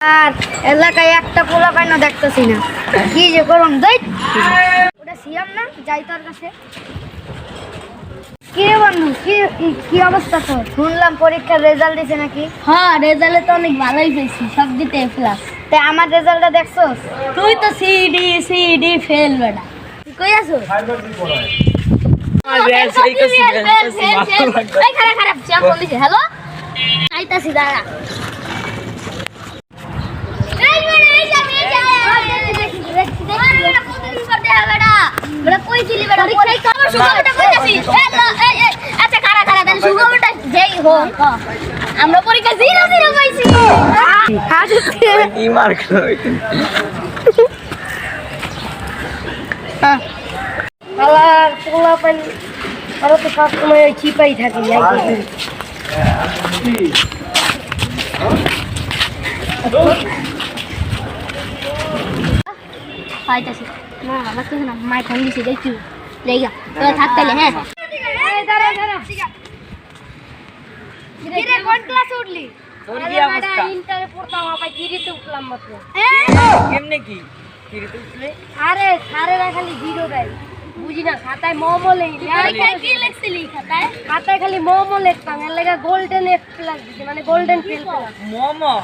আর এলাকায় একটা পোলা পাইনা দেখতেছি না, কি যে করলাম দেখ ওটা সিয়াম না, যাই তোর কাছে। কি রে বন্ধু, কি কি অবস্থা তোর? শুনলাম পরীক্ষার রেজাল্ট দিছে নাকি? হ্যাঁ, রেজাল্টে তো অনেক ভালোই পেয়েছি, সব দিতে এ প্লাস। তাই আমার রেজাল্টটা দেখছস? তুই তো সিডি ফেল বেটা। তুই কই আছো? হ্যালো, আইতাছি দাঁড়া। আমরা পরীক্ষা 0-0 পাইছি। আর পোলা পাইন আরো তো সবসময় ওই চিপাই থাকি। পাইতাছি না, আমার কিছু না, মাই ফোন দিছে দেখি জায়গা তো থাকতে হ্যাঁ। কোন ক্লাসে উঠলি? তোর কি অবস্থা? ইন্টারে পড়তাম, আবার কিরিতে উঠলাম মাত্র। কেমনে কি কিরিতে উঠলে? আরে স্যারেরা খালি জিরো দেয়, বুঝি না। খাতায় মোমো লেখি, কি লিখছিলি খাতায়? খাতায় খালি মোমো লিখতাম, এর লেগে গোল্ডেন এফ প্লাস দিছে, মানে গোল্ডেন ফেল পেলাম। মোমো